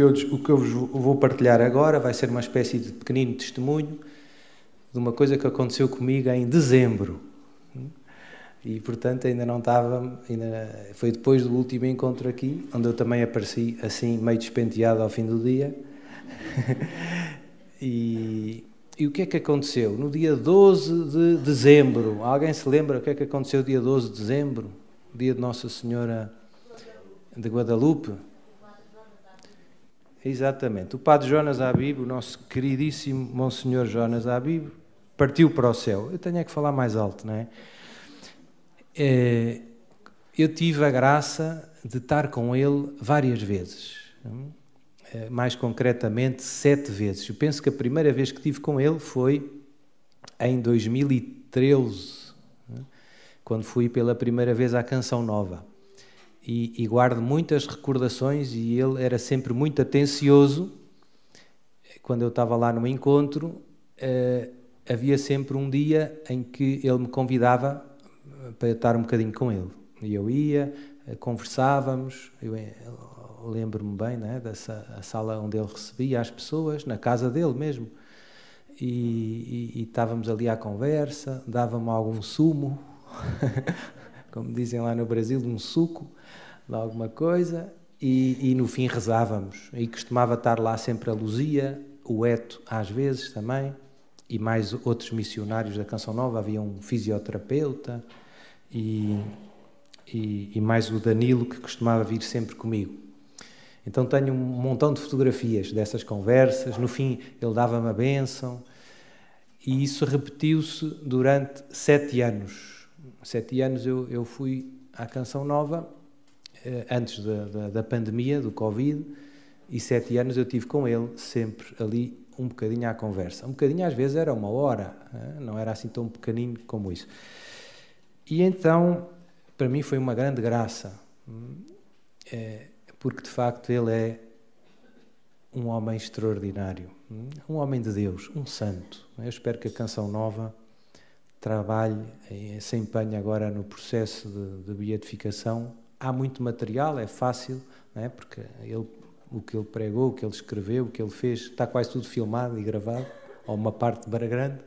o que eu vos vou partilhar agora vai ser uma espécie de pequenino testemunho de uma coisa que aconteceu comigo em dezembro. E, portanto, ainda não estava... Foi depois do último encontro aqui, onde eu também apareci assim, meio despenteado ao fim do dia. E o que é que aconteceu? No dia 12 de dezembro, alguém se lembra o que é que aconteceu no dia 12 de dezembro? Dia de Nossa Senhora de Guadalupe? Exatamente. O Padre Jonas Abib, o nosso queridíssimo Monsenhor Jonas Abib, partiu para o céu. Eu tenho é que falar mais alto, não é? Eu tive a graça de estar com ele várias vezes. Mais concretamente 7 vezes. Eu penso que a primeira vez que estive com ele foi em 2013, quando fui pela primeira vez à Canção Nova. E guardo muitas recordações e ele era sempre muito atencioso. Quando eu estava lá no encontro, havia sempre um dia em que ele me convidava para estar um bocadinho com ele. E eu ia, conversávamos, eu lembro-me bem, né, a sala onde ele recebia as pessoas, na casa dele mesmo, e estávamos ali à conversa, dava-me algum sumo, como dizem lá no Brasil, um suco de alguma coisa, e no fim rezávamos. E costumava estar lá sempre a Luzia, o Eto às vezes também, e mais outros missionários da Canção Nova, havia um fisioterapeuta, e mais o Danilo, que costumava vir sempre comigo. Então tenho um montão de fotografias dessas conversas. No fim ele dava-me a bênção e isso repetiu-se durante 7 anos. 7 anos eu fui à Canção Nova antes da pandemia, do Covid, e 7 anos eu tive com ele sempre ali um bocadinho à conversa. Um bocadinho às vezes era 1 hora, não era assim tão pequenino como isso. E então para mim foi uma grande graça, porque de facto ele é um homem extraordinário, um homem de Deus, um santo. Eu espero que a Canção Nova trabalhe, se empenhe agora no processo de beatificação. Há muito material, é fácil, não é? Porque o que ele pregou, o que ele escreveu, o que ele fez, está quase tudo filmado e gravado, ou uma parte grande.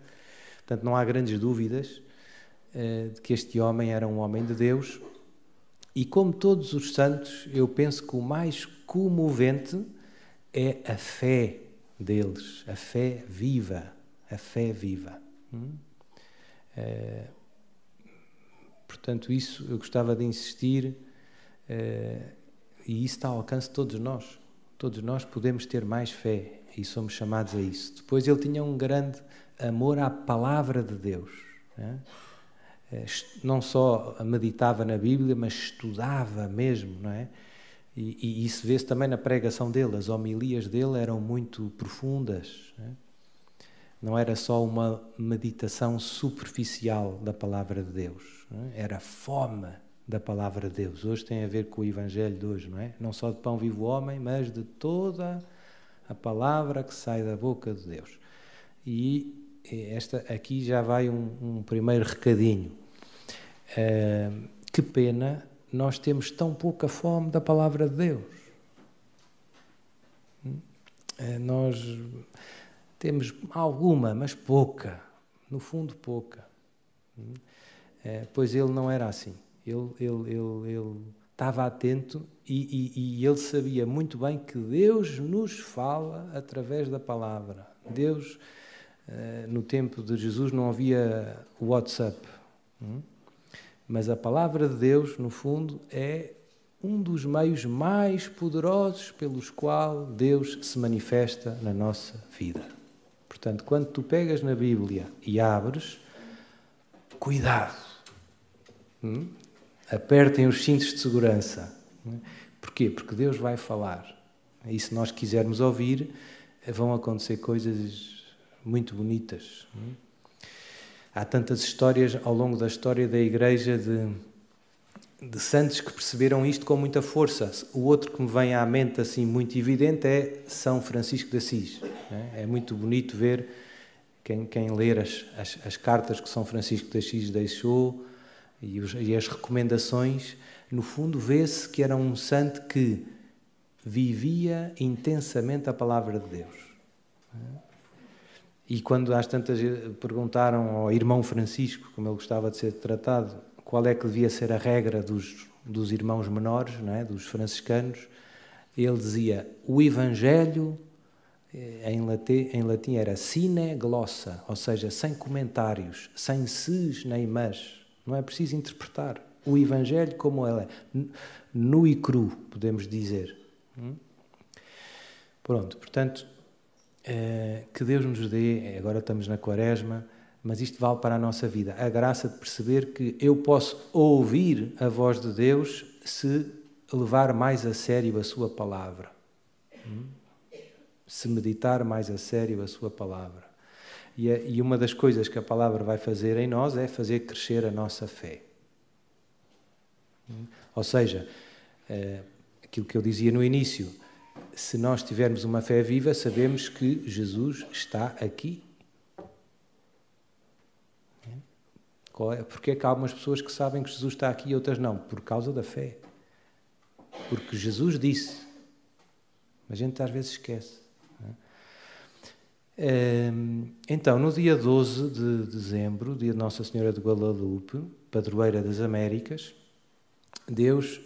Portanto, não há grandes dúvidas de que este homem era um homem de Deus. E como todos os santos, eu penso que o mais comovente é a fé deles, a fé viva, a fé viva. Portanto, isso eu gostava de insistir, e isso está ao alcance de todos nós. Todos nós podemos ter mais fé e somos chamados a isso. Depois ele tinha um grande amor à palavra de Deus, não só meditava na Bíblia, mas estudava mesmo, não é? E isso vê-se também na pregação dele. As homilias dele eram muito profundas, não era só uma meditação superficial da palavra de Deus, era fome da palavra de Deus. Hoje tem a ver com o Evangelho de hoje, não é? Não só de pão vive o homem, mas de toda a palavra que sai da boca de Deus. E aqui já vai um primeiro recadinho. Que pena nós temos tão pouca fome da palavra de Deus. Nós temos alguma, mas pouca, no fundo pouca. Pois ele não era assim. Ele estava atento e ele sabia muito bem que Deus nos fala através da palavra. Deus, no tempo de Jesus não havia WhatsApp, mas a palavra de Deus, no fundo, é um dos meios mais poderosos pelos quais Deus se manifesta na nossa vida. Portanto, quando tu pegas na Bíblia e abres, cuidado. Apertem os cintos de segurança. Porquê? Porque Deus vai falar. E se nós quisermos ouvir, vão acontecer coisas muito bonitas. Há tantas histórias ao longo da história da Igreja de santos que perceberam isto com muita força. O outro que me vem à mente assim muito evidente é São Francisco de Assis. É muito bonito ver quem ler as cartas que São Francisco de Assis deixou e as recomendações. No fundo vê-se que era um santo que vivia intensamente a palavra de Deus. E quando às tantas perguntaram ao irmão Francisco, como ele gostava de ser tratado, qual é que devia ser a regra dos irmãos menores, não é? Dos franciscanos, ele dizia, o Evangelho, em latim era sine glossa, ou seja, sem comentários, sem ses nem mas. Não é preciso interpretar. O Evangelho como ele é, nu e cru, podemos dizer. Pronto, portanto, que Deus nos dê, agora estamos na Quaresma, mas isto vale para a nossa vida, a graça de perceber que eu posso ouvir a voz de Deus se levar mais a sério a sua palavra. Se meditar mais a sério a sua palavra. E uma das coisas que a palavra vai fazer em nós é fazer crescer a nossa fé. Ou seja, aquilo que eu dizia no início, se nós tivermos uma fé viva, sabemos que Jesus está aqui. Porque é que há algumas pessoas que sabem que Jesus está aqui e outras não? Por causa da fé. Porque Jesus disse. A gente às vezes esquece. Então, no dia 12 de dezembro, dia de Nossa Senhora de Guadalupe, padroeira das Américas, Deus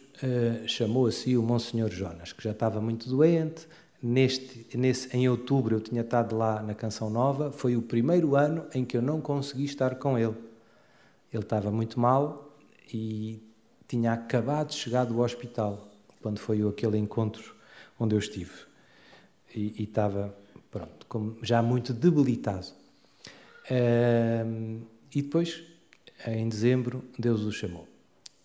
chamou a si o Monsenhor Jonas, que já estava muito doente. Em outubro eu tinha estado lá na Canção Nova, foi o primeiro ano em que eu não consegui estar com ele. Ele estava muito mal e tinha acabado de chegar do hospital, quando foi aquele encontro onde eu estive. E estava, pronto, já muito debilitado. E depois, em dezembro, Deus o chamou.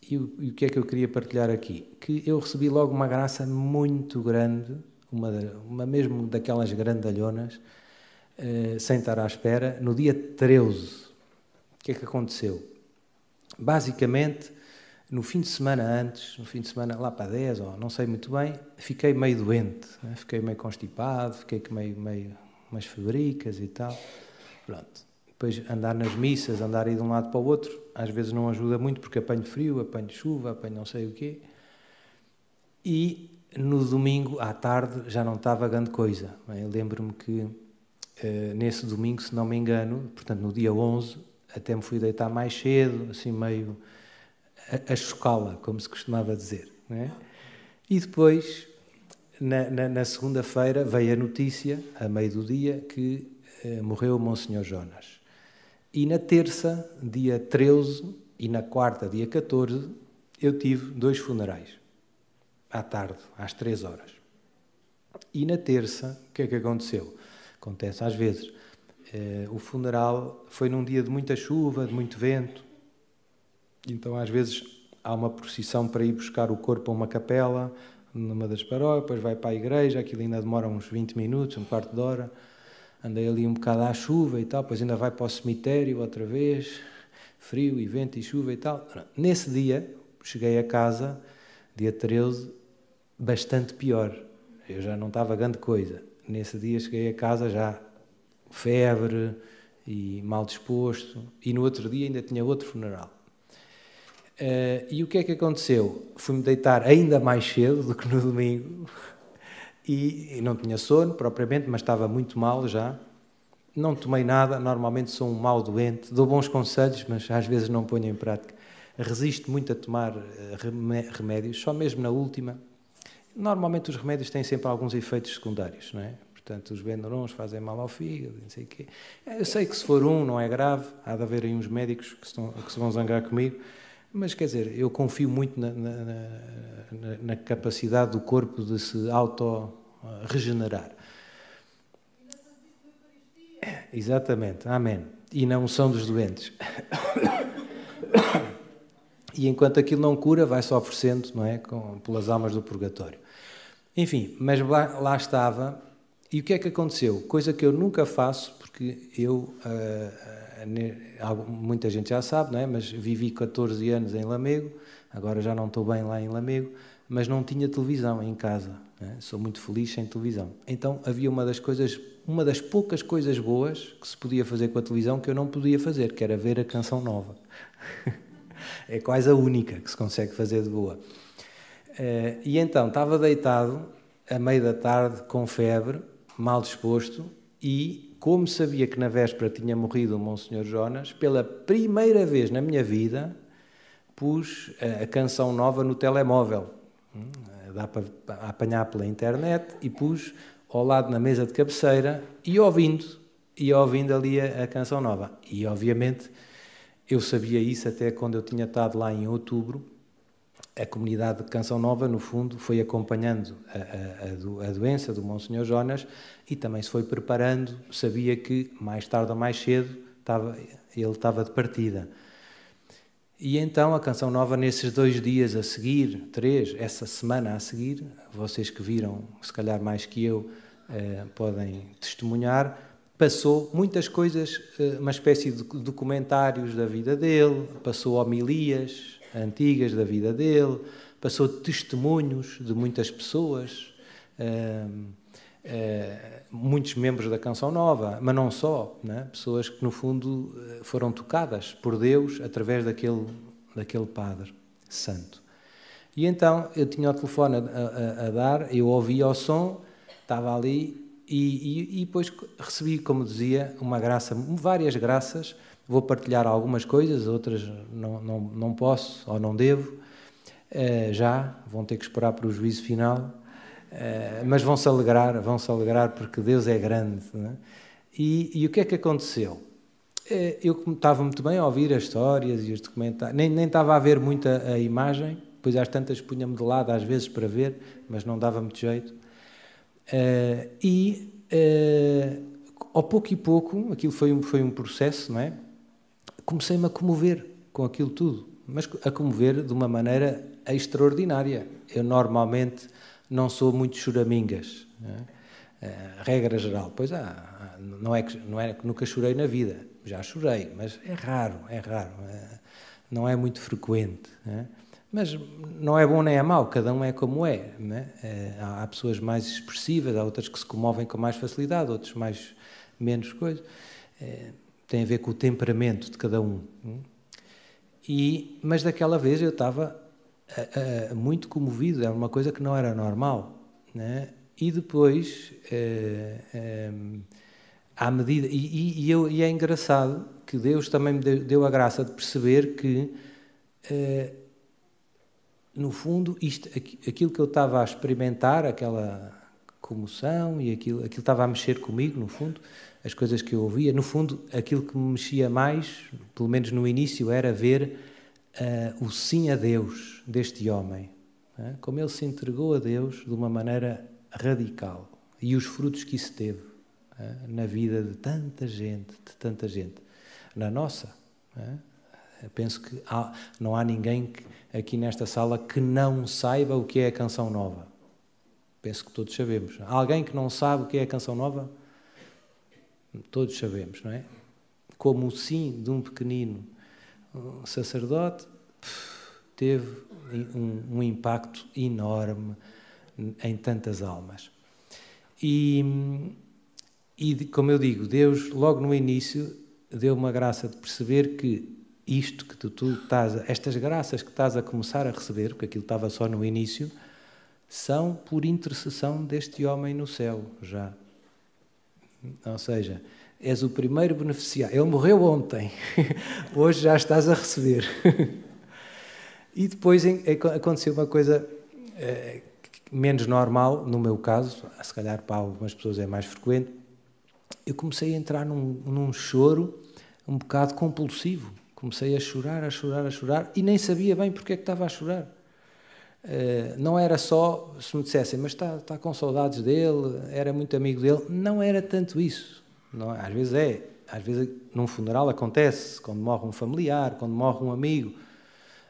E o que é que eu queria partilhar aqui? Que eu recebi logo uma graça muito grande, uma mesmo daquelas grandalhonas, sem estar à espera, no dia 13. O que é que aconteceu? Basicamente, no fim de semana antes, no fim de semana lá para 10, ou não sei muito bem, fiquei meio doente, né? Fiquei meio constipado, fiquei com meio umas febricas e tal. Pronto. Depois andar nas missas, andar aí de um lado para o outro, às vezes não ajuda muito porque apanho frio, apanho chuva, apanho não sei o quê. E no domingo, à tarde, já não estava grande coisa. Eu lembro-me que nesse domingo, se não me engano, portanto no dia 11, até me fui deitar mais cedo, assim meio a chocá-la, como se costumava dizer. Não é? E depois, na segunda-feira, veio a notícia, a meio do dia, que morreu o Monsenhor Jonas. E na terça, dia 13, e na quarta, dia 14, eu tive 2 funerais. À tarde, às 3 horas. E na terça, o que é que aconteceu? Acontece às vezes. O funeral foi num dia de muita chuva, de muito vento. Então, às vezes, há uma procissão para ir buscar o corpo a uma capela, numa das paróquias, depois vai para a igreja, aquilo ainda demora uns 20 minutos, um quarto de hora. Andei ali um bocado à chuva e tal, depois ainda vai para o cemitério outra vez, frio e vento e chuva e tal. Nesse dia, cheguei a casa, dia 13, bastante pior. Eu já não estava grande coisa. Nesse dia cheguei a casa já febre e mal disposto, e no outro dia ainda tinha outro funeral. E o que é que aconteceu? Fui-me deitar ainda mais cedo do que no domingo e não tinha sono propriamente, mas estava muito mal já. Não tomei nada, normalmente sou um mau doente, dou bons conselhos, mas às vezes não ponho em prática. Resisto muito a tomar remédios, só mesmo na última. Normalmente os remédios têm sempre alguns efeitos secundários, não é? Portanto, os Benurons fazem mal ao fígado, não sei o quê. Eu sei que se for não é grave, há de haver aí uns médicos que se vão zangar comigo, mas quer dizer, eu confio muito na capacidade do corpo de se auto-regenerar. Exatamente, amém. E na unção dos doentes. E enquanto aquilo não cura, vai-se oferecendo, não é? Pelas almas do purgatório. Enfim, mas lá estava. E o que é que aconteceu? Coisa que eu nunca faço, porque eu, muita gente já sabe, não é? Mas vivi 14 anos em Lamego, agora já não estou bem lá em Lamego, mas não tinha televisão em casa. Não é? Sou muito feliz sem televisão. Então havia uma das poucas coisas boas que se podia fazer com a televisão que eu não podia fazer, que era ver a Canção Nova. É quase a única que se consegue fazer de boa. E então, estava deitado, a meio da tarde, com febre, mal disposto, e como sabia que na véspera tinha morrido o Monsenhor Jonas, pela primeira vez na minha vida pus a canção nova no telemóvel. Dá para apanhar pela internet, e pus ao lado na mesa de cabeceira e ouvindo ali a canção nova. E obviamente eu sabia isso até quando eu tinha estado lá em outubro. A comunidade de Canção Nova, no fundo, foi acompanhando a doença do Monsenhor Jonas e também se foi preparando, sabia que mais tarde ou mais cedo ele estava de partida. E então a Canção Nova, nesses 2 dias a seguir, 3, essa semana a seguir, vocês que viram, se calhar mais que eu, podem testemunhar, passou muitas coisas, uma espécie de documentários da vida dele, passou homilias antigas da vida dele, passou testemunhos de muitas pessoas, muitos membros da Canção Nova, mas não só, né? Pessoas que no fundo foram tocadas por Deus através daquele padre santo. E então eu tinha o telefone a dar, eu ouvia o som, estava ali e depois recebi, como dizia, uma graça, várias graças. Vou partilhar algumas coisas, outras não posso ou não devo, já vão ter que esperar para o juízo final, mas vão-se alegrar porque Deus é grande, não é? E o que é que aconteceu? Eu estava muito bem a ouvir as histórias e os documentários, nem estava a ver muita a imagem, pois às tantas punha-me de lado às vezes para ver, mas não dava muito jeito. Ao pouco e pouco, aquilo foi um processo, não é? Comecei-me a comover com aquilo tudo, mas a comover de uma maneira extraordinária. Eu normalmente não sou muito choramingas, não é? Regra geral. Pois não é que nunca chorei na vida, já chorei, mas é raro, não é muito frequente, não é? Mas não é bom nem é mau, cada um é como é, não é? Há pessoas mais expressivas, há outras que se comovem com mais facilidade, outros menos coisa. Tem a ver com o temperamento de cada um. Mas daquela vez eu estava muito comovido, era uma coisa que não era normal, né? E depois, à medida... E é engraçado que Deus também me deu a graça de perceber que, no fundo, aquilo que eu estava a experimentar, aquela comoção e aquilo estava a mexer comigo, no fundo, as coisas que eu ouvia, no fundo, aquilo que me mexia mais, pelo menos no início, era ver o sim a Deus deste homem, como ele se entregou a Deus de uma maneira radical e os frutos que isso teve na vida de tanta gente, na nossa. Eu penso que não há ninguém aqui nesta sala que não saiba o que é a Canção Nova. Penso que todos sabemos. Há alguém que não sabe o que é a Canção Nova? Todos sabemos, não é? Como o sim de um pequenino sacerdote teve um impacto enorme em tantas almas. E como eu digo, Deus, logo no início, deu uma graça de perceber que isto que tu estás, estas graças que estás a começar a receber, porque aquilo estava só no início, são por intercessão deste homem no céu, já. Ou seja, és o primeiro beneficiário. Ele morreu ontem, hoje já estás a receber. E depois aconteceu uma coisa menos normal, no meu caso, se calhar para algumas pessoas é mais frequente. Eu comecei a entrar num choro um bocado compulsivo. Comecei a chorar, e nem sabia bem porque é que estava a chorar. Não era só, se me dissessem, mas está com saudades dele, era muito amigo dele, não era tanto isso. Não, às vezes num funeral acontece, quando morre um familiar, quando morre um amigo,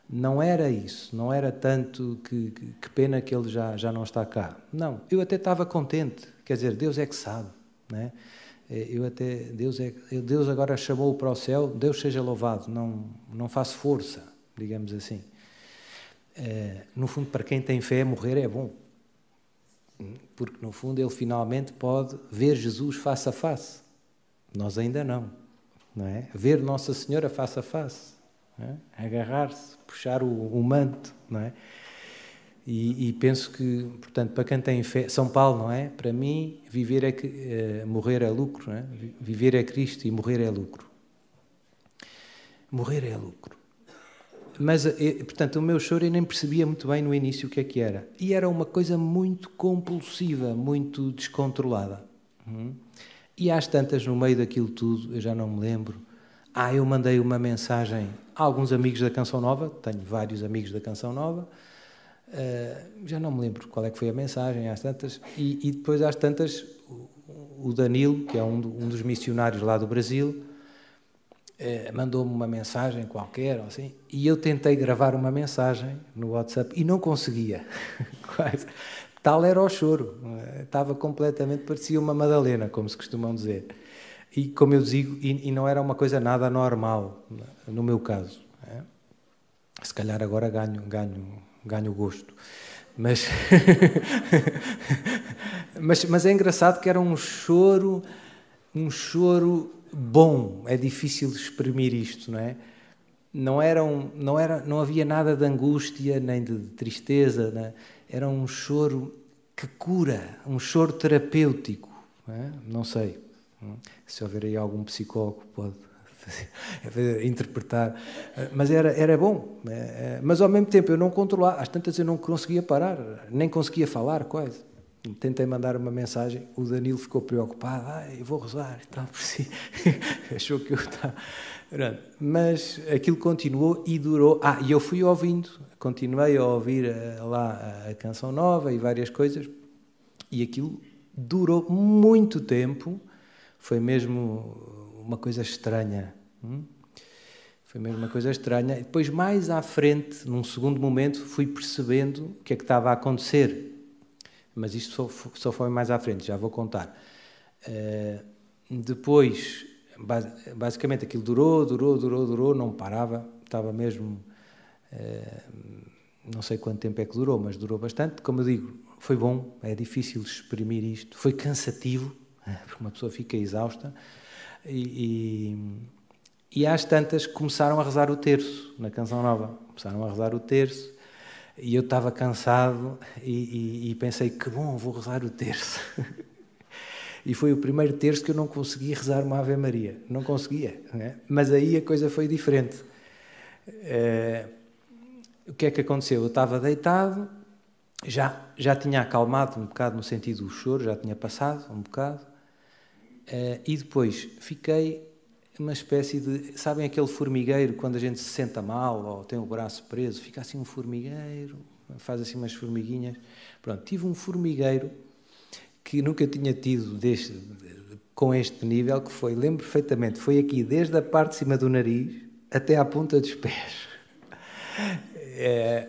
não era isso, não era tanto que pena que ele já não está cá. Não, eu até estava contente, quer dizer, Deus é que sabe, não é? Deus agora chamou-o para o céu, Deus seja louvado, não faço força, digamos assim. No fundo, para quem tem fé, morrer é bom, porque no fundo ele finalmente pode ver Jesus face a face. Nós ainda não é? Ver Nossa Senhora face a face, não é? Agarrar-se, puxar o manto, não é? E penso que, portanto, para quem tem fé, São Paulo, não é? Para mim, morrer é lucro, não é? Viver é Cristo e morrer é lucro. Morrer é lucro. Mas, portanto, o meu choro eu nem percebia muito bem no início o que é que era. E era uma coisa muito compulsiva, muito descontrolada. E às tantas, no meio daquilo tudo, eu já não me lembro. Eu mandei uma mensagem a alguns amigos da Canção Nova, tenho vários amigos da Canção Nova, já não me lembro qual é que foi a mensagem, às tantas, e depois às tantas, o Danilo, que é um dos missionários lá do Brasil, mandou-me uma mensagem qualquer, assim, e eu tentei gravar uma mensagem no WhatsApp e não conseguia. Quase. Tal era o choro. Estava completamente, parecia uma Madalena, como se costumam dizer. E como eu digo, e não era uma coisa nada normal, no meu caso. Se calhar agora ganho gosto. Mas é engraçado que era um choro bom. É difícil exprimir isto, não é? Não havia nada de angústia nem de tristeza, né? Era um choro que cura, um choro terapêutico, não sei. Se houver aí algum psicólogo pode interpretar, mas era bom. Mas ao mesmo tempo eu não controlava, às tantas eu não conseguia parar, nem conseguia falar quase. Tentei mandar uma mensagem, o Danilo ficou preocupado, eu vou rezar, então, por si. Achou que eu estava... Mas aquilo continuou e durou. E eu fui ouvindo, continuei a ouvir lá a Canção Nova e várias coisas, e aquilo durou muito tempo, foi mesmo uma coisa estranha. Foi mesmo uma coisa estranha. E depois, mais à frente, num segundo momento, fui percebendo o que é que estava a acontecer. Mas isto só foi mais à frente, já vou contar. Depois, basicamente, aquilo durou, não parava, estava mesmo... não sei quanto tempo é que durou, mas durou bastante. Como eu digo, foi bom, é difícil exprimir isto. Foi cansativo, porque uma pessoa fica exausta. E às tantas começaram a rezar o terço, na Canção Nova. Começaram a rezar o terço. E eu estava cansado e pensei, que bom, vou rezar o terço. E foi o primeiro terço que eu não consegui rezar uma Ave Maria. Não conseguia, né? Mas aí a coisa foi diferente. O que é que aconteceu? Eu estava deitado, já tinha acalmado um bocado no sentido do choro, já tinha passado um bocado, e depois fiquei uma espécie de... Sabem aquele formigueiro, quando a gente se senta mal ou tem o braço preso, fica assim um formigueiro, faz assim umas formiguinhas. Pronto, tive um formigueiro que nunca tinha tido com este nível, que foi, lembro perfeitamente, foi aqui desde a parte de cima do nariz até à ponta dos pés.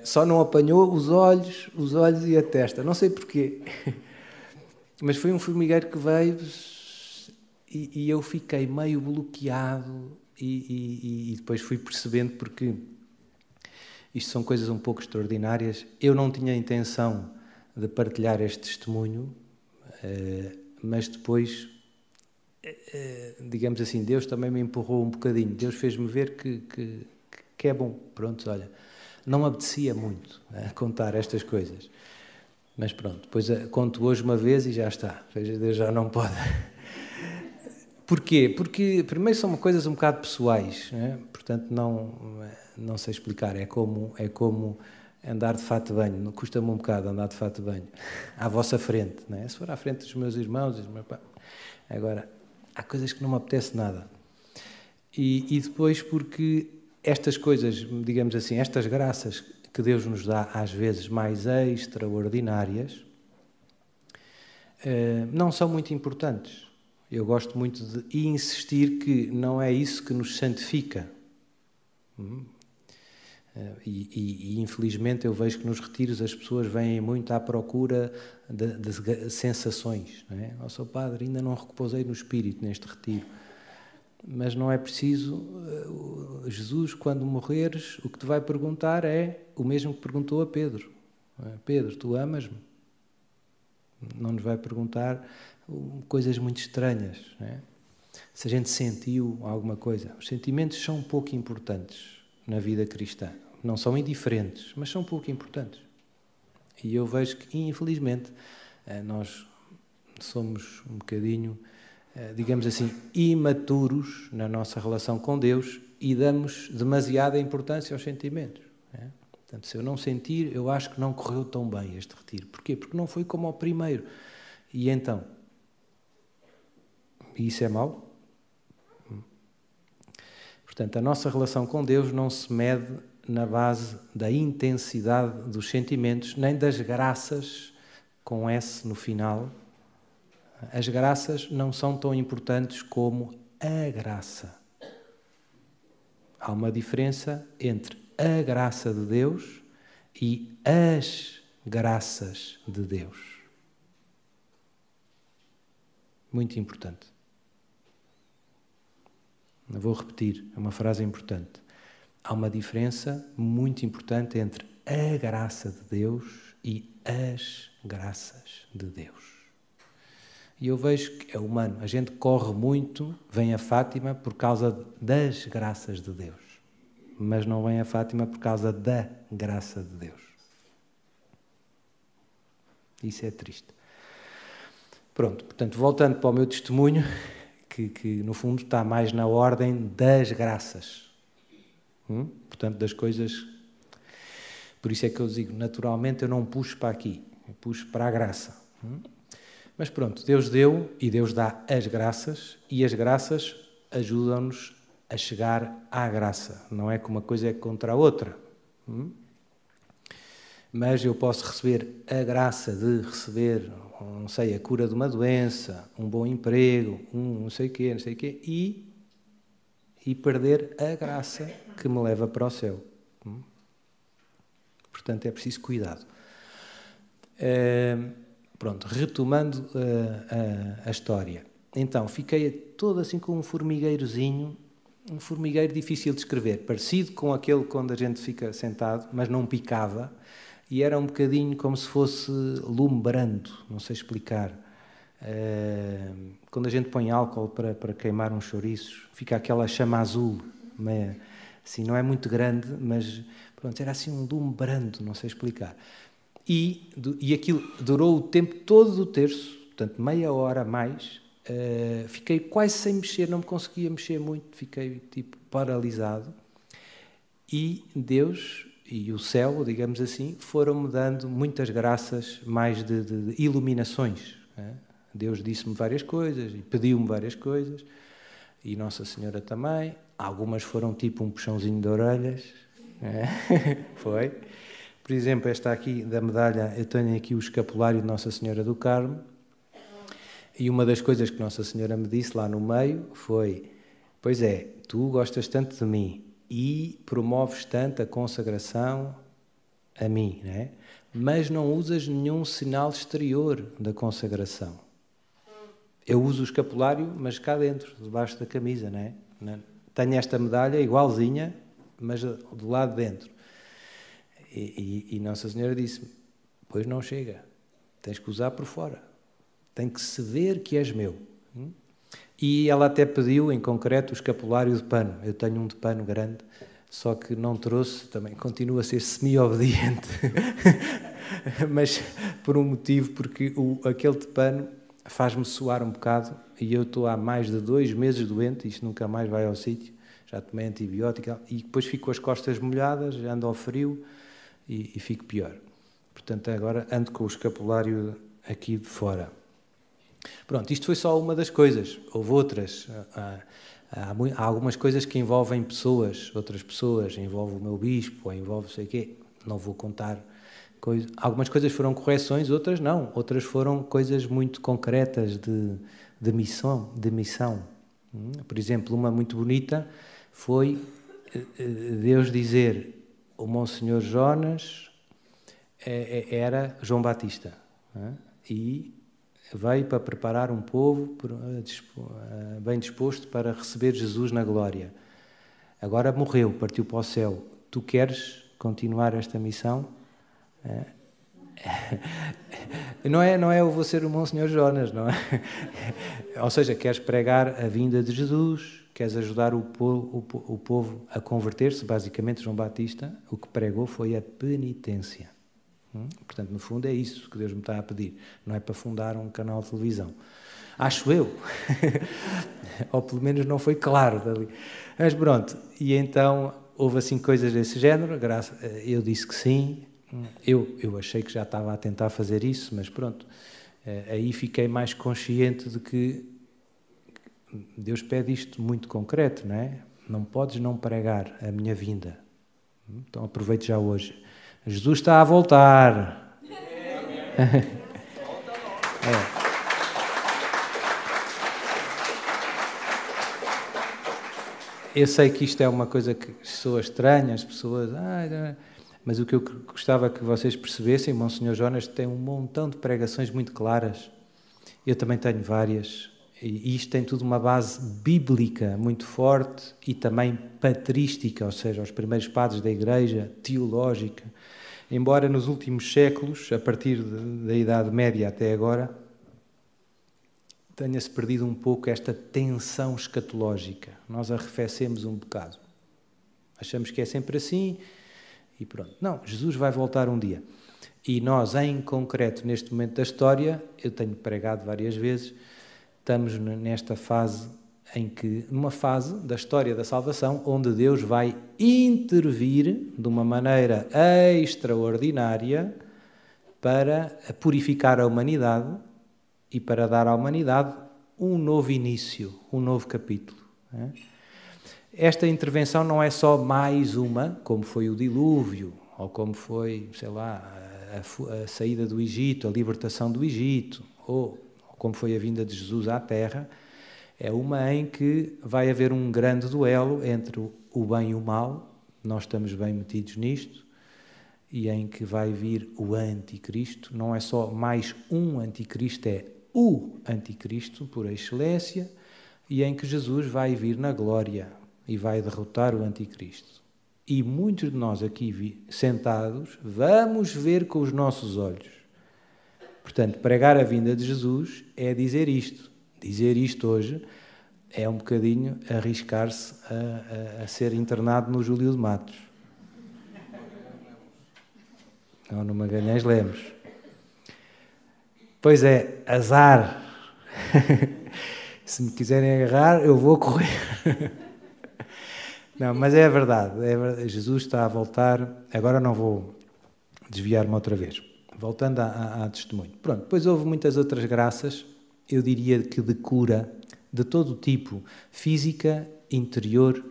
Só não apanhou os olhos e a testa, não sei porquê. Mas foi um formigueiro que veio... E eu fiquei meio bloqueado e depois fui percebendo, porque isto são coisas um pouco extraordinárias. Eu não tinha intenção de partilhar este testemunho, mas depois, digamos assim, Deus também me empurrou um bocadinho. Deus fez-me ver que é bom. Pronto, olha, não me apetecia muito contar estas coisas. Mas pronto, depois conto hoje uma vez e já está. Deus já não pode... Porquê? Porque, primeiro, são coisas um bocado pessoais, né? Portanto, não sei explicar. É como andar de fato de banho. Custa-me um bocado andar de fato de banho. À vossa frente, né? Se for à frente dos meus irmãos... Agora, há coisas que não me apetece nada. E depois porque estas coisas, digamos assim, estas graças que Deus nos dá, às vezes mais extraordinárias, não são muito importantes. Eu gosto muito de insistir que não é isso que nos santifica. E infelizmente eu vejo que nos retiros as pessoas vêm muito à procura de sensações. Não é? Sou padre, ainda não repousei no espírito neste retiro. Mas não é preciso. Jesus, quando morreres, o que te vai perguntar é o mesmo que perguntou a Pedro. Pedro, tu amas-me? Não nos vai perguntar coisas muito estranhas, não é? Se a gente sentiu alguma coisa. Os sentimentos são pouco importantes na vida cristã. Não são indiferentes, mas são pouco importantes. E eu vejo que, infelizmente, nós somos um bocadinho, digamos assim, imaturos na nossa relação com Deus e damos demasiada importância aos sentimentos. Portanto, se eu não sentir, eu acho que não correu tão bem este retiro. Porquê? Porque não foi como ao primeiro. E então? Isso é mau? Portanto, a nossa relação com Deus não se mede na base da intensidade dos sentimentos, nem das graças, com S no final. As graças não são tão importantes como a graça. Há uma diferença entre a graça de Deus e as graças de Deus. Muito importante. Vou repetir, é uma frase importante. Há uma diferença muito importante entre a graça de Deus e as graças de Deus. E eu vejo que é humano. A gente corre muito, vem a Fátima por causa das graças de Deus. Mas não vem a Fátima por causa da graça de Deus. Isso é triste. Pronto, portanto, voltando para o meu testemunho, que no fundo está mais na ordem das graças. Portanto, das coisas... Por isso é que eu digo, naturalmente eu não puxo para aqui, eu puxo para a graça. Mas pronto, Deus deu e Deus dá as graças, e as graças ajudam-nos a chegar à graça. Não é que uma coisa é contra a outra. Mas eu posso receber a graça de receber, não sei, a cura de uma doença, um bom emprego, não sei o quê, e perder a graça que me leva para o céu. Portanto, é preciso cuidado. Pronto, retomando a história. Então, fiquei todo assim com um formigueirozinho, um formigueiro difícil de escrever, parecido com aquele quando a gente fica sentado, mas não picava, e era um bocadinho como se fosse lume brando, não sei explicar. Quando a gente põe álcool para queimar uns chouriços, fica aquela chama azul, assim, não é muito grande, mas pronto, era assim um lume brando, não sei explicar. E aquilo durou o tempo todo do terço, portanto meia hora a mais. Fiquei quase sem mexer, não me conseguia mexer muito, fiquei tipo paralisado. E Deus e o céu, digamos assim, foram-me dando muitas graças, mais de iluminações. Deus disse-me várias coisas e pediu-me várias coisas, e Nossa Senhora também. Algumas foram tipo um puxãozinho de orelhas. Foi. Por exemplo, esta aqui da medalha, eu tenho aqui o escapulário de Nossa Senhora do Carmo, e uma das coisas que Nossa Senhora me disse lá no meio foi: pois é, tu gostas tanto de mim e promoves tanto a consagração a mim, não é? Mas não usas nenhum sinal exterior da consagração. Eu uso o escapulário, mas cá dentro, debaixo da camisa, não é? Tenho esta medalha igualzinha, mas do lado de dentro. E Nossa Senhora disse-me: pois não chega, tens que usar por fora, tem que se ver que és meu. E ela até pediu, em concreto, o escapulário de pano. Eu tenho um de pano grande, só que não trouxe, também continuo a ser semi-obediente, mas por um motivo, porque aquele de pano faz-me suar um bocado, e eu estou há mais de 2 meses doente, isto nunca mais vai ao sítio, já tomei antibiótico, e depois fico com as costas molhadas, ando ao frio, e fico pior. Portanto, agora ando com o escapulário aqui de fora. Pronto, isto foi só uma das coisas. Houve outras. Há algumas coisas que envolvem pessoas, outras pessoas, envolve o meu bispo, ou envolve sei o quê. Não vou contar. Algumas coisas foram correções, outras não. Outras foram coisas muito concretas de missão. Por exemplo, uma muito bonita foi Deus dizer: o Monsenhor Jonas era João Batista, e veio para preparar um povo bem disposto para receber Jesus na glória. Agora morreu, partiu para o céu. Tu queres continuar esta missão? Não é eu vou ser o Monsenhor Jonas, não é? Ou seja, queres pregar a vinda de Jesus, queres ajudar o povo a converter-se. Basicamente, João Batista, o que pregou foi a penitência. Portanto, no fundo é isso que Deus me está a pedir. Não é para fundar um canal de televisão. Acho eu. Ou pelo menos não foi claro dali. Mas pronto, e então houve assim coisas desse género, eu disse que sim, eu achei que já estava a tentar fazer isso, mas pronto, aí fiquei mais consciente de que Deus pede isto muito concreto, não é? Não podes não pregar a minha vinda. Então aproveito já hoje. Jesus está a voltar. Eu sei que isto é uma coisa que soa estranha, as pessoas... mas o que eu gostava que vocês percebessem, Monsenhor Jonas tem um montão de pregações muito claras. Eu também tenho várias. E isto tem tudo uma base bíblica muito forte e também patrística, ou seja, os primeiros padres da Igreja, teológica. Embora nos últimos séculos, a partir da Idade Média até agora, tenha-se perdido um pouco esta tensão escatológica. Nós arrefecemos um bocado. Achamos que é sempre assim e pronto. Não, Jesus vai voltar um dia. E nós, em concreto, neste momento da história, eu tenho pregado várias vezes, estamos nesta fase numa fase da história da salvação, onde Deus vai intervir de uma maneira extraordinária para purificar a humanidade e para dar à humanidade um novo início, um novo capítulo. Esta intervenção não é só mais uma, como foi o dilúvio, ou como foi, sei lá, a saída do Egito, a libertação do Egito, ou como foi a vinda de Jesus à Terra. É uma em que vai haver um grande duelo entre o bem e o mal, nós estamos bem metidos nisto, e em que vai vir o anticristo. Não é só mais um anticristo, é o anticristo por excelência, e em que Jesus vai vir na glória e vai derrotar o anticristo. E muitos de nós aqui sentados vamos ver com os nossos olhos. Portanto, pregar a vinda de Jesus é dizer isto. Dizer isto hoje é um bocadinho arriscar-se a ser internado no Júlio de Matos. Ou no Magalhães Lemos. Pois é, azar. Se me quiserem agarrar, eu vou correr. Não, mas é verdade. Jesus está a voltar. Agora não vou desviar-me outra vez. Voltando a testemunho. Pronto, depois houve muitas outras graças, eu diria que de cura, de todo o tipo, física, interior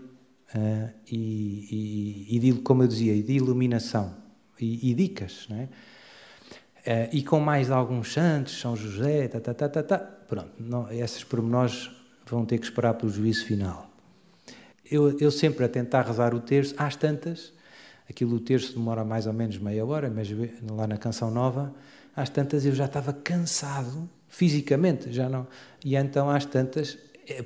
e como eu dizia, e de iluminação e dicas, não é? E com mais alguns santos, São José, pronto, não, esses pormenores vão ter que esperar pelo juízo final. Eu sempre a tentar rezar o terço, às tantas, aquilo o terço demora mais ou menos meia hora, mas lá na Canção Nova, às tantas eu já estava cansado, fisicamente, já não. E então às tantas,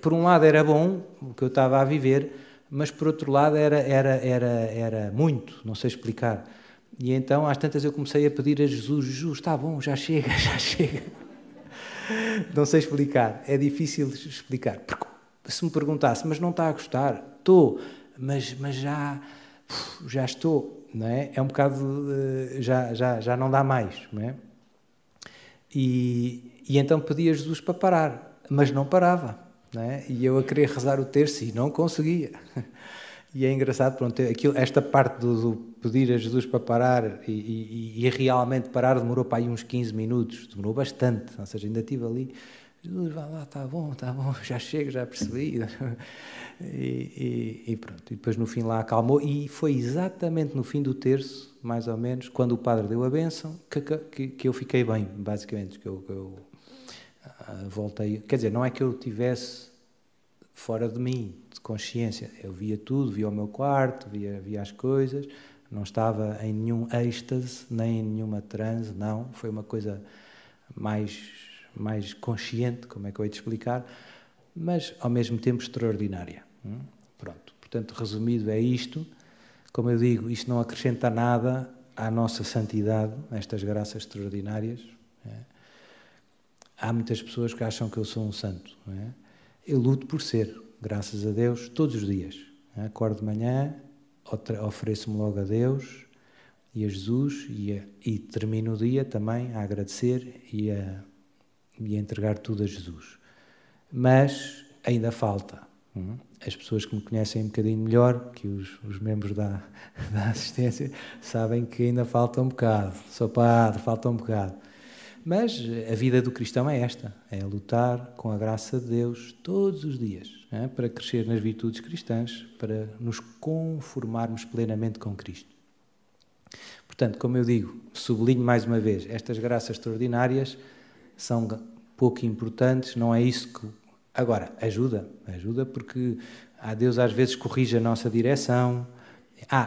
por um lado era bom o que eu estava a viver, mas por outro lado era muito, não sei explicar. E então às tantas eu comecei a pedir a Jesus, Jesus, está bom, já chega, já chega. Não sei explicar, é difícil explicar. Porque se me perguntasse, mas não está a gostar? Estou, mas já estou, não é? É um bocado, já não dá mais, não é? E então pedi a Jesus para parar, mas não parava, não é? E eu a querer rezar o terço e não conseguia. E é engraçado, pronto, esta parte do pedir a Jesus para parar e realmente parar demorou para aí uns 15 minutos, demorou bastante, ou seja, ainda estive ali, Jesus, vá lá, está bom, já chego, já percebi. E pronto, e depois no fim lá acalmou, e foi exatamente no fim do terço, mais ou menos, quando o padre deu a bênção, que eu fiquei bem, basicamente, que eu voltei, quer dizer, não é que eu tivesse fora de mim, de consciência, eu via tudo, via o meu quarto, via as coisas, não estava em nenhum êxtase, nem em nenhuma transe, não, foi uma coisa mais consciente, como é que eu hei de explicar, mas ao mesmo tempo extraordinária. Pronto, portanto, resumido é isto. Como eu digo, isto não acrescenta nada à nossa santidade, estas graças extraordinárias. Há muitas pessoas que acham que eu sou um santo. Não é? Eu luto por ser, graças a Deus, todos os dias. Acordo de manhã, ofereço-me logo a Deus e a Jesus, e termino o dia também a agradecer e a entregar tudo a Jesus. Mas ainda falta. As pessoas que me conhecem um bocadinho melhor, que os membros da assistência, sabem que ainda falta um bocado. Sou padre, falta um bocado. Mas a vida do cristão é esta, é lutar com a graça de Deus todos os dias, para crescer nas virtudes cristãs, para nos conformarmos plenamente com Cristo. Portanto, como eu digo, sublinho mais uma vez, estas graças extraordinárias são pouco importantes, não é isso que... Agora, ajuda porque Deus às vezes corrige a nossa direção.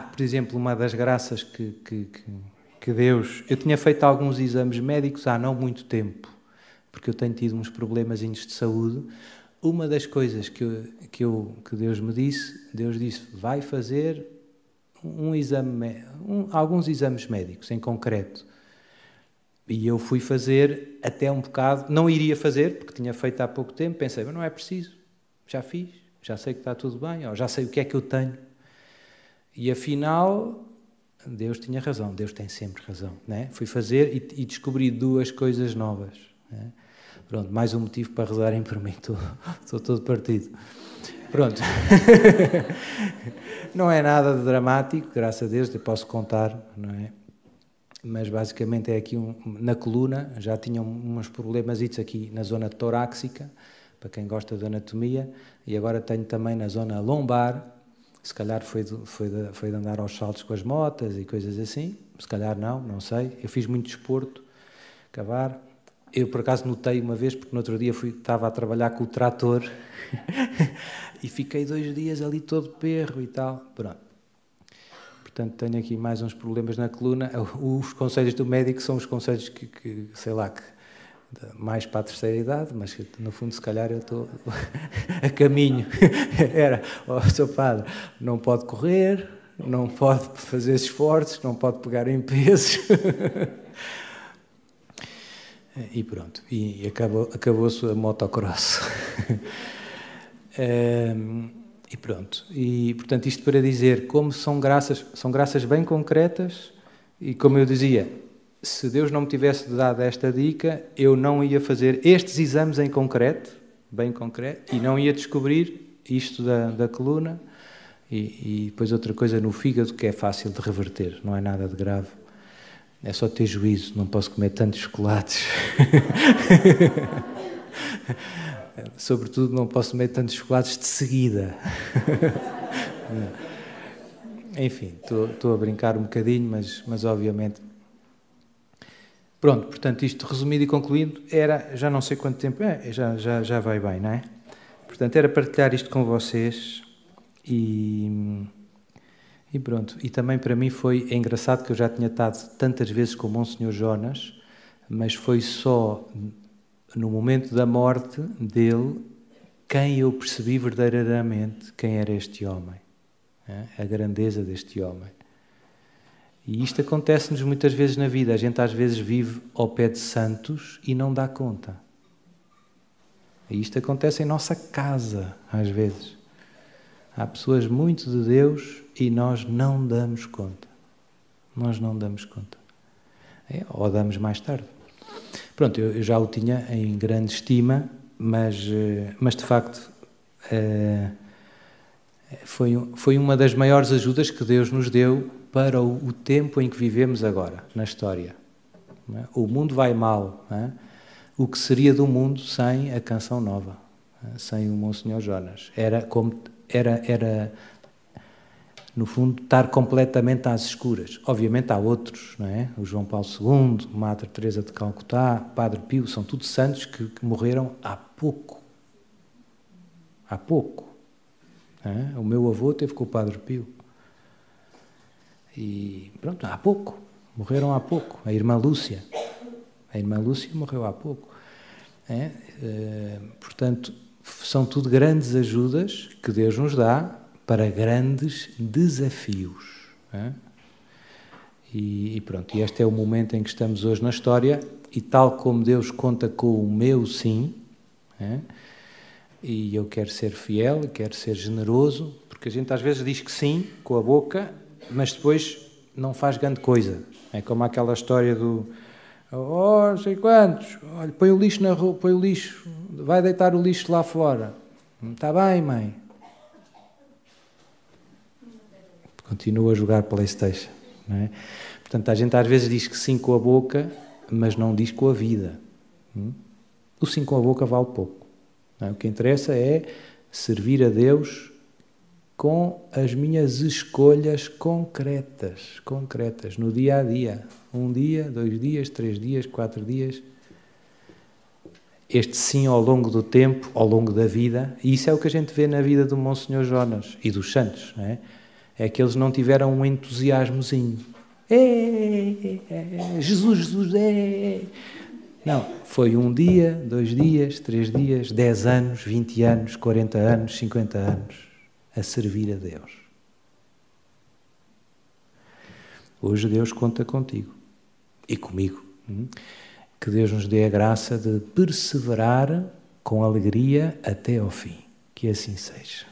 Por exemplo, uma das graças que Deus... Eu tinha feito alguns exames médicos há não muito tempo, porque eu tenho tido uns problemazinhos de saúde. Uma das coisas que Deus me disse, Deus disse, vai fazer alguns exames médicos em concreto. E eu fui fazer até um bocado, não iria fazer, porque tinha feito há pouco tempo, pensei, mas não é preciso, já fiz, já sei que está tudo bem, ou já sei o que é que eu tenho. E afinal, Deus tinha razão, Deus tem sempre razão, né? Fui fazer e descobri duas coisas novas, né? Pronto, mais um motivo para rezarem por mim, estou todo partido. Pronto. Não é nada de dramático, graças a Deus, eu posso contar, não é? Mas basicamente é aqui na coluna, já tinha uns problemas aqui na zona torácica, para quem gosta de anatomia, e agora tenho também na zona lombar, se calhar foi de andar aos saltos com as motas e coisas assim, se calhar não sei, eu fiz muito desporto, cavar, eu por acaso notei uma vez, porque no outro dia estava a trabalhar com o trator, e fiquei 2 dias ali todo perro e tal, pronto. Portanto, tenho aqui mais uns problemas na coluna. Os conselhos do médico são os conselhos que sei lá, mais para a terceira idade, mas no fundo, se calhar, eu estou a caminho. Era, Sr. Padre, não pode correr, não pode fazer esforços, não pode pegar em pesos. E pronto, e acabou-se a motocross. E pronto, e portanto isto para dizer como são graças bem concretas, e como eu dizia, se Deus não me tivesse dado esta dica, eu não ia fazer estes exames em concreto, bem concreto, e não ia descobrir isto da coluna, e depois outra coisa no fígado que é fácil de reverter, não é nada de grave, é só ter juízo, não posso comer tantos chocolates. Sobretudo não posso comer tantos chocolates de seguida. Enfim, estou a brincar um bocadinho, mas obviamente... Pronto, portanto, isto resumido e concluído, era, já não sei quanto tempo, já vai bem, não é? Portanto, era partilhar isto com vocês e pronto. E também para mim foi engraçado que eu já tinha estado tantas vezes com o Monsenhor Jonas, mas foi só... no momento da morte dele, quem eu percebi verdadeiramente quem era este homem, a grandeza deste homem. E isto acontece-nos muitas vezes na vida. A gente às vezes vive ao pé de santos e não dá conta. E isto acontece em nossa casa, às vezes. Há pessoas muito de Deus e nós não damos conta. Nós não damos conta. Ou damos mais tarde. Pronto, eu já o tinha em grande estima, mas de facto foi uma das maiores ajudas que Deus nos deu para o tempo em que vivemos agora, na história. O mundo vai mal. O que seria do mundo sem a Canção Nova, sem o Monsenhor Jonas? Era no fundo, estar completamente às escuras. Obviamente há outros, não é? O João Paulo II, Madre Teresa de Calcutá, Padre Pio, são todos santos que morreram há pouco. Há pouco. O meu avô teve com o Padre Pio. E pronto, há pouco. Morreram há pouco. A irmã Lúcia morreu há pouco. Portanto, são tudo grandes ajudas que Deus nos dá para grandes desafios. E pronto, e este é o momento em que estamos hoje na história, e tal como Deus conta com o meu sim, e eu quero ser fiel, quero ser generoso, porque a gente às vezes diz que sim, com a boca, mas depois não faz grande coisa. É como aquela história do não sei quantos, olha, põe o lixo na rua, põe o lixo, vai deitar o lixo lá fora. Está bem, mãe. Continua a jogar PlayStation. Não é? Portanto, a gente às vezes diz que sim com a boca, mas não diz com a vida. O sim com a boca vale pouco. Não é? O que interessa é servir a Deus com as minhas escolhas concretas, no dia a dia. 1 dia, 2 dias, 3 dias, 4 dias. Este sim ao longo do tempo, ao longo da vida, e isso é o que a gente vê na vida do Monsenhor Jonas e dos santos, não é? É que eles não tiveram um entusiasmozinho. Jesus, Jesus, Não, foi 1 dia, 2 dias, 3 dias, 10 anos, 20 anos, 40 anos, 50 anos, a servir a Deus. Hoje Deus conta contigo e comigo. Que Deus nos dê a graça de perseverar com alegria até ao fim. Que assim seja.